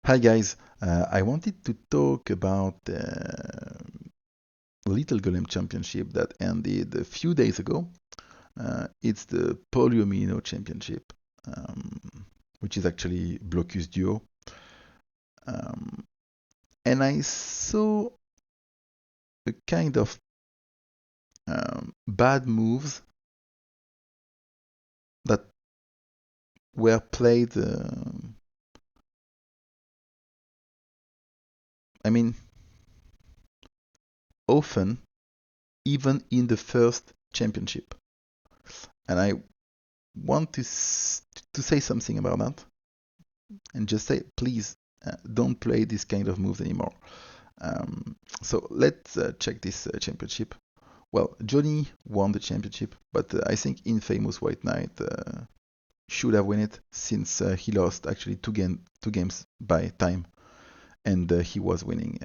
Hi guys, I wanted to talk about the Little Golem Championship that ended a few days ago. It's the Polyomino Championship, um, which is actually Blokus Duo. Um, and I saw a kind of bad moves that were played, I mean, often, even in the first championship. And I want to say something about that and just say, please don't play this kind of moves anymore. So let's check this championship. Well, Jonny won the championship, but I think Infamous White Knight should have won it since he lost actually two games by time, and he was winning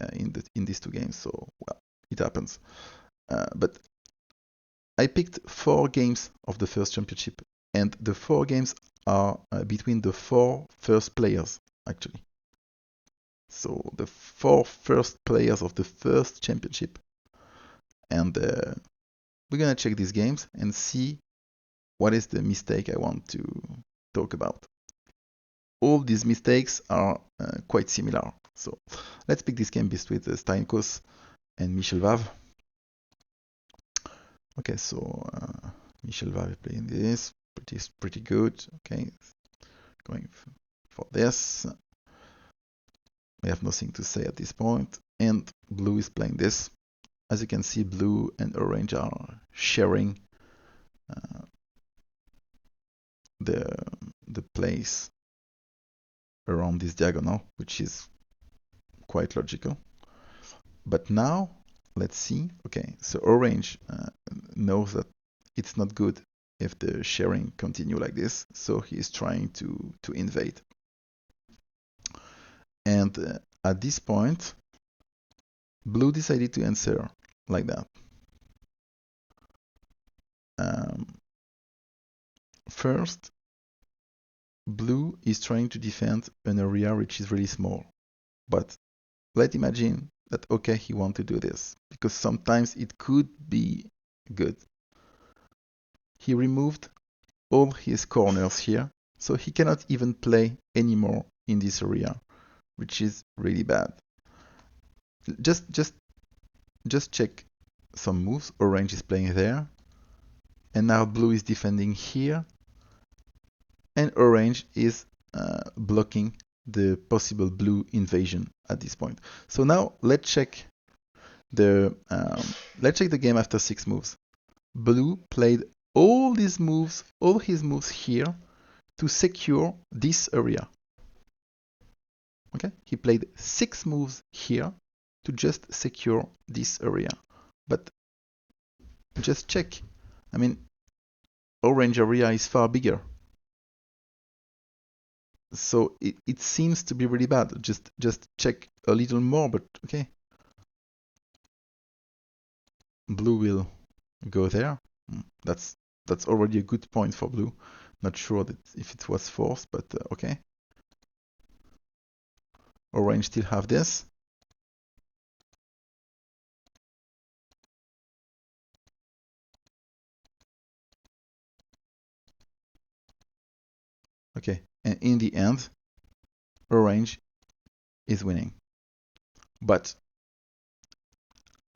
in these two games. So well, it happens. But I picked 4 games of the first championship, and the 4 games are between the 4 first players actually. So the 4 first players of the first championship. And we're gonna check these games and see what is the mistake I want to talk about. All these mistakes are quite similar. So let's pick this game with Stinos and Michel. Okay, so Michel is playing this. Pretty good. Okay, going for this. We have nothing to say at this point. And blue is playing this. As you can see, blue and orange are sharing uh, the the place around this diagonal, which is quite logical. But now, let's see. Okay, so orange knows that it's not good if the sharing continue like this, so he is trying to invade. And at this point, blue decided to answer like that. Um, First, blue is trying to defend an area which is really small, but let's imagine that okay, he wants to do this because sometimes it could be good. He removed all his corners here, so he cannot even play anymore in this area, which is really bad. Just just just check some moves. Orange is playing there, and now blue is defending here, and orange is blocking the possible blue invasion at this point. So now the let's check the game after 6 moves. Blue played all these moves, all his moves here to secure this area. Okay, he played 6 moves here to just secure this area. But just check. I mean, orange area is far bigger. So it seems to be really bad. Just check a little more, but okay. Blue will go there. That's already a good point for blue. Not sure that if it was forced, but okay. Orange still have this. Okay, and in the end, orange is winning. But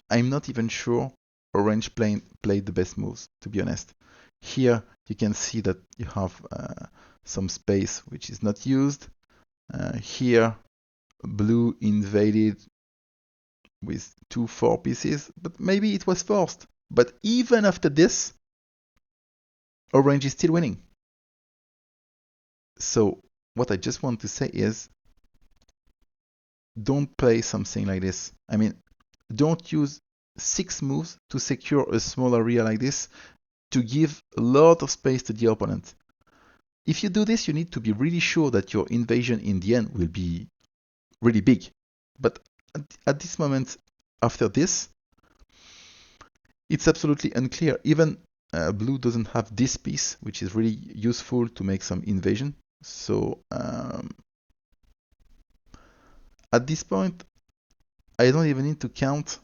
I'm not even sure orange played the best moves, to be honest. Here you can see that you have some space which is not used. Here blue invaded with 2 4 pieces, but maybe it was forced. But even after this, orange is still winning. So what I just want to say is don't play something like this. I mean, don't use 6 moves to secure a small area like this to give a lot of space to the opponent. If you do this, you need to be really sure that your invasion in the end will be really big. But at this moment, after this, it's absolutely unclear. Even blue doesn't have this piece, which is really useful to make some invasion. So At this point, I don't even need to count.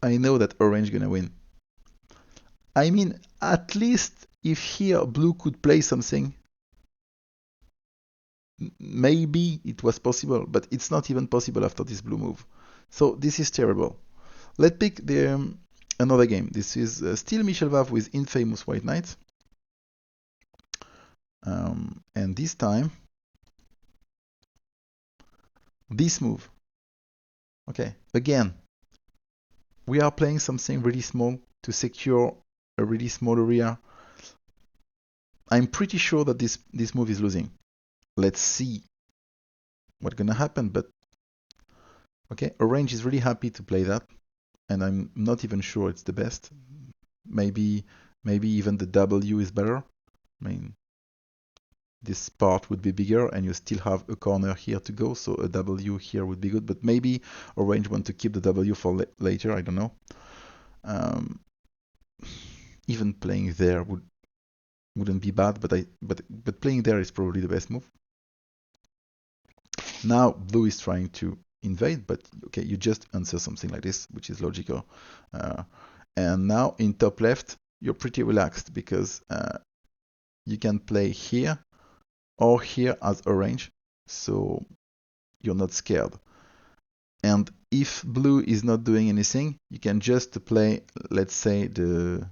I know that orange gonna win. I mean, at least if here blue could play something, maybe it was possible, but it's not even possible after this blue move. So this is terrible. Let's pick another game. This is still Michel with Infamous White Knight. And this time, this move. Okay, again, we are playing something really small to secure a really small area. I'm pretty sure that this move is losing. Let's see what's gonna happen, but okay, orange is really happy to play that, and I'm not even sure it's the best. Maybe even the W is better. I mean, this part would be bigger and you still have a corner here to go, so a W here would be good, but maybe orange want to keep the W for later, I don't know. Even playing there wouldn't be bad, but playing there is probably the best move. Now blue is trying to invade, but okay, you just answer something like this, which is logical. And now in top left, you're pretty relaxed because you can play here or here as orange, so you're not scared. And if blue is not doing anything, you can just play, let's say, the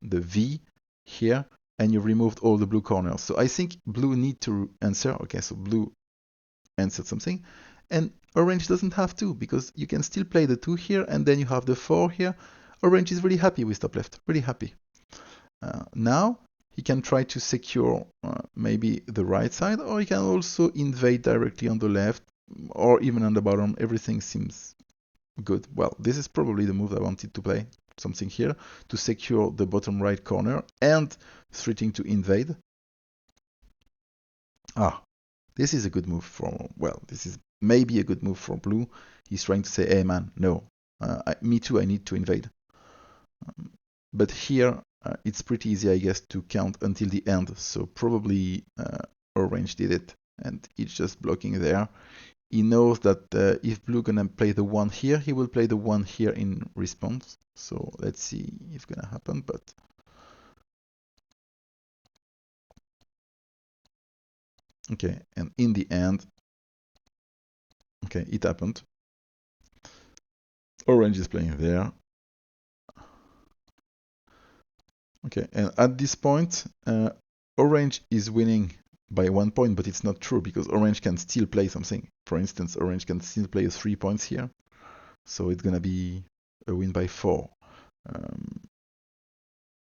V here, and you removed all the blue corners. So I think blue need to answer. Okay, so blue answered something, and orange doesn't have to, because you can still play the 2 here, and then you have the 4 here. Orange is really happy with top left, really happy. Now he can try to secure maybe the right side, or he can also invade directly on the left, or even on the bottom. Everything seems good. Well, this is probably the move I wanted to play, something here to secure the bottom right corner and threatening to invade. This is a good move for, well, this is maybe a good move for blue. He's trying to say, hey man, no, me too, I need to invade. But here, it's pretty easy, I guess, to count until the end. So probably orange did it, and it's just blocking there. He knows that if blue gonna play the 1 here, he will play the 1 here in response. So let's see if it's gonna happen, but okay, and in the end, okay, it happened. Orange is playing there. Okay, and at this point, orange is winning by 1 point, but it's not true because orange can still play something. For instance, orange can still play 3 points here, so it's gonna be a win by 4.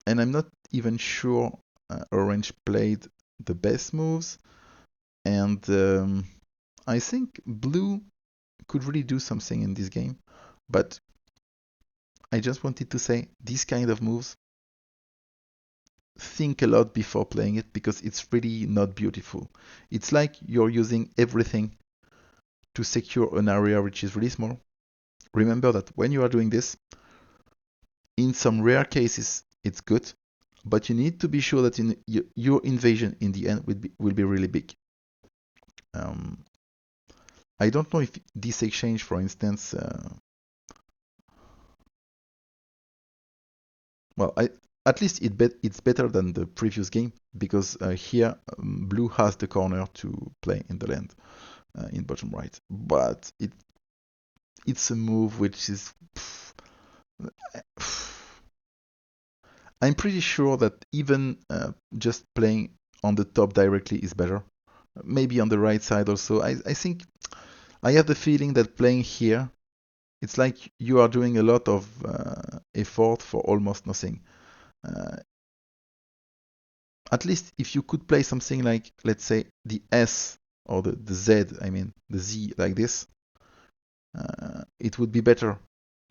And I'm not even sure orange played the best moves, and I think blue could really do something in this game, but I just wanted to say these kind of moves, think a lot before playing it because it's really not beautiful. It's like you're using everything to secure an area which is really small. Remember that when you are doing this, in some rare cases it's good, but you need to be sure that your invasion in the end will be really big. I don't know if this exchange, for instance, well, at least it's better than the previous game because here blue has the corner to play in the land in bottom right, but it's a move which is. I'm pretty sure that even just playing on the top directly is better. Maybe on the right side also. I think I have the feeling that playing here, it's like you are doing a lot of effort for almost nothing. At least if you could play something like, let's say, the S or the Z, I mean, the Z like this, it would be better.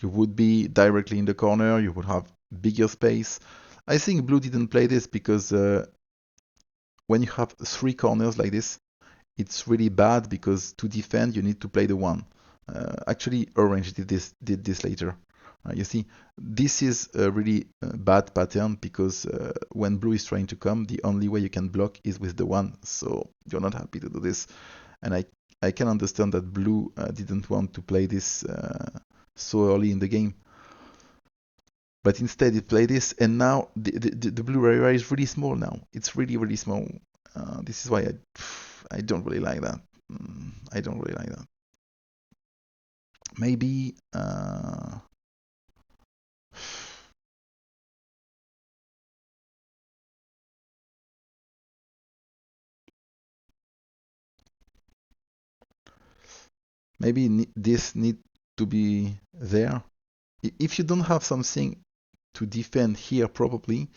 You would be directly in the corner, you would have bigger space. I think blue didn't play this because when you have 3 corners like this, it's really bad because to defend you need to play the 1. Actually, orange did this later. You see, this is a really bad pattern because when blue is trying to come, the only way you can block is with the one. So you're not happy to do this. And I can understand that blue didn't want to play this so early in the game. But instead it played this, and now the blue area is really small now. It's really, really small. This is why I don't really like that. I don't really like that. Maybe maybe this need to be there. If you don't have something to defend here properly,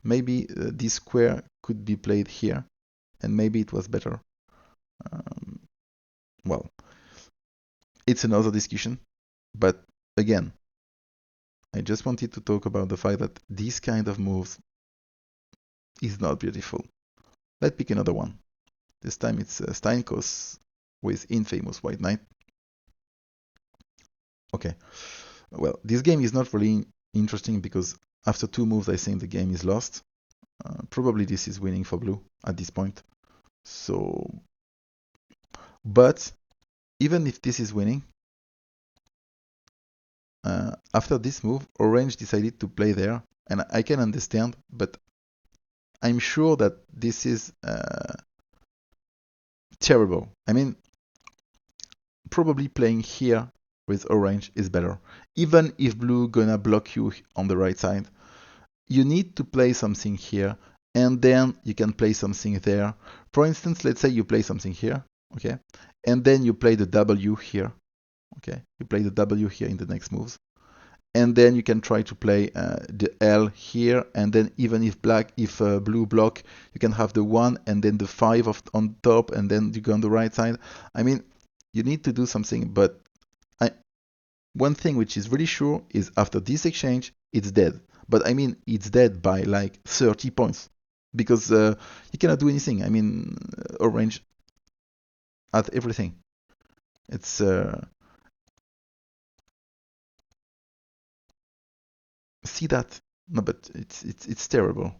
maybe this square could be played here, and maybe it was better. Um, well, it's another discussion, but again, I just wanted to talk about the fact that this kind of moves is not beautiful. Let's pick another one. This time it's Stinos with Infamous White Knight. Okay, well, this game is not really interesting because after 2 moves I think the game is lost. Probably this is winning for blue at this point. So, but even if this is winning, after this move, orange decided to play there, and I can understand, but I'm sure that this is terrible. I mean, probably playing here with orange is better. Even if blue gonna block you on the right side, you need to play something here, and then you can play something there. For instance, let's say you play something here, okay, and then you play the W here, okay, you play the W here in the next moves, and then you can try to play the L here, and then even if blue block, you can have the 1 and then the 5 on top, and then you go on the right side. I mean, you need to do something, but one thing which is really sure is after this exchange, it's dead. But I mean, it's dead by like 30 points because you cannot do anything. I mean, orange at everything. It's see that? No, but it's terrible.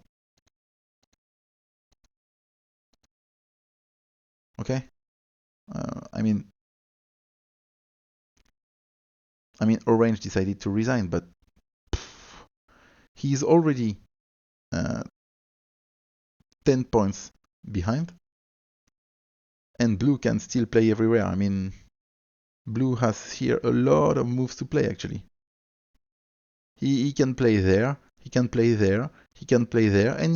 Okay. I mean, orange decided to resign, but he's already uh, 10 points behind, and blue can still play everywhere. I mean, blue has here a lot of moves to play actually. He can play there, he can play there, he can play there, and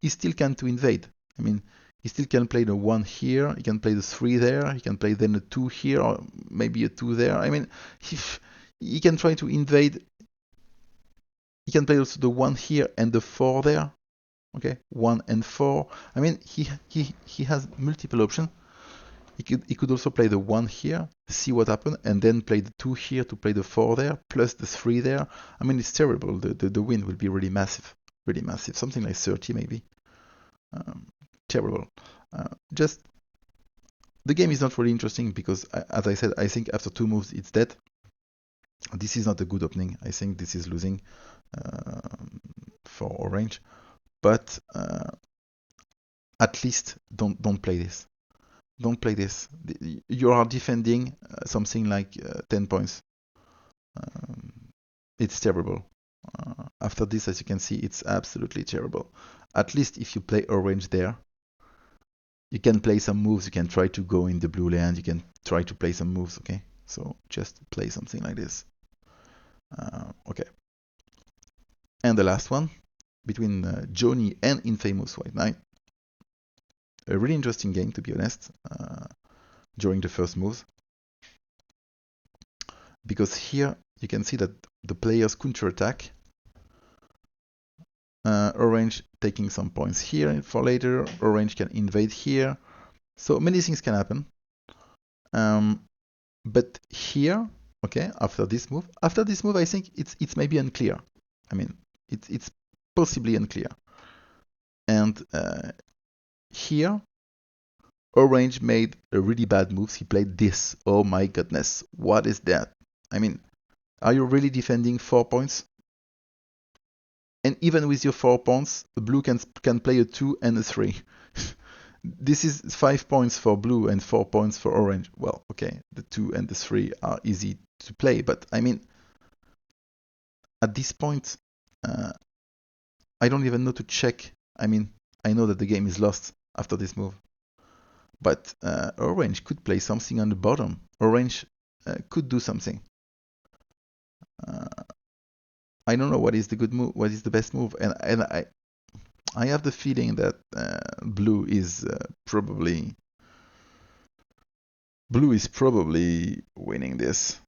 he still can to invade. I mean, he still can play the 1 here, he can play the 3 there, he can play then a 2 here, or maybe a 2 there. I mean, he can try to invade. He can play also the 1 here and the 4 there. Okay, 1 and 4. I mean, he has multiple options. He could also play the 1 here, see what happened, and then play the 2 here to play the 4 there, plus the 3 there. I mean, it's terrible. The win will be really massive. Really massive. Something like 30 maybe. Terrible. Just, the game is not really interesting because, as I said, I think after 2 moves it's dead. This is not a good opening. I think this is losing for orange. But at least don't play this. Don't play this. You are defending something like 10 points. It's terrible. After this, as you can see, it's absolutely terrible. At least if you play orange there, you can play some moves. You can try to go in the blue land. You can try to play some moves, okay? So just play something like this. Okay. And the last one, between Jonny and Infamous White Knight. A really interesting game, to be honest, during the first moves. Because here you can see that the players counterattack. Orange taking some points here for later. Orange can invade here. So many things can happen. But here, okay, after this move, I think it's maybe unclear. I mean, it's possibly unclear. And here, Orange made a really bad move. He played this. Oh my goodness, what is that? I mean, Are you really defending 4 points? And even with your 4 points, blue can play a 2 and a 3. This is 5 points for blue and 4 points for orange. Well, okay, the 2 and the 3 are easy to play, but I mean, at this point, I don't even know to check. I mean, I know that the game is lost after this move. But orange could play something on the bottom. Orange could do something. I don't know what is the good move, what is the best move, and I have the feeling that blue is probably winning this.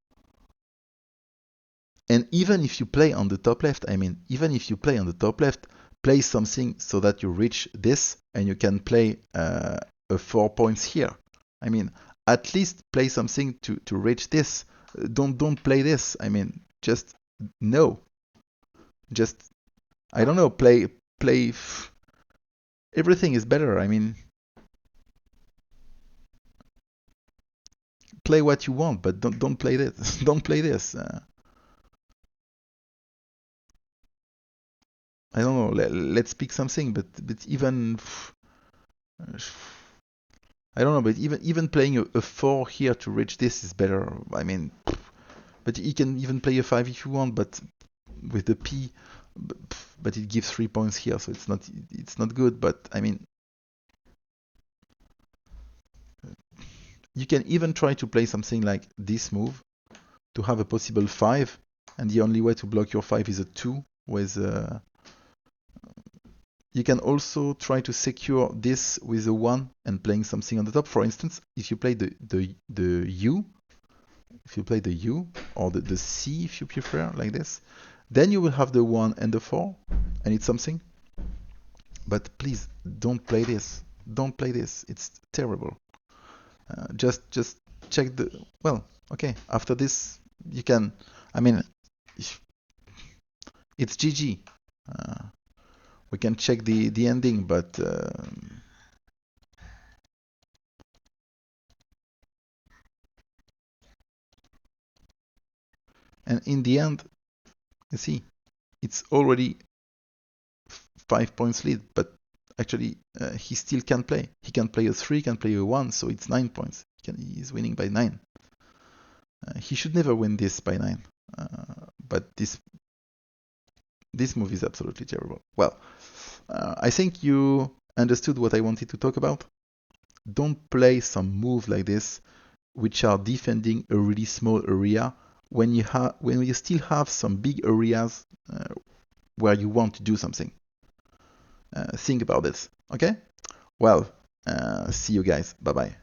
And even if you play on the top left, I mean, even if you play on the top left, play something so that you reach this and you can play a 4 points here. I mean, at least play something to reach this. Don't play this. I mean, just no. Just, I don't know, play. Everything is better. I mean, play what you want, but don't play this. Don't play this. I don't know. Let's pick something, but even I don't know. But even playing a 4 here to reach this is better. I mean, but you can even play a 5 if you want, but with the P, but it gives 3 points here, so it's not good. But I mean, you can even try to play something like this move to have a possible 5, and the only way to block your 5 is a 2 with you can also try to secure this with a 1 and playing something on the top. For instance, if you play the U, if you play the U or the C if you prefer, like this, then you will have the 1 and the 4, and it's something. But please don't play this. Don't play this. It's terrible. Just check the. Well, okay. After this, you can. I mean, it's GG. We can check the ending, but and in the end, you see, it's already 5 points lead, but actually he still can play. He can play a 3, can play a 1, so it's 9 points. He's winning by 9. He should never win this by 9. But this move is absolutely terrible. Well, I think you understood what I wanted to talk about. Don't play some move like this, which are defending a really small area when you still have some big areas where you want to do something. Think about this. Okay? Well, see you guys. Bye bye.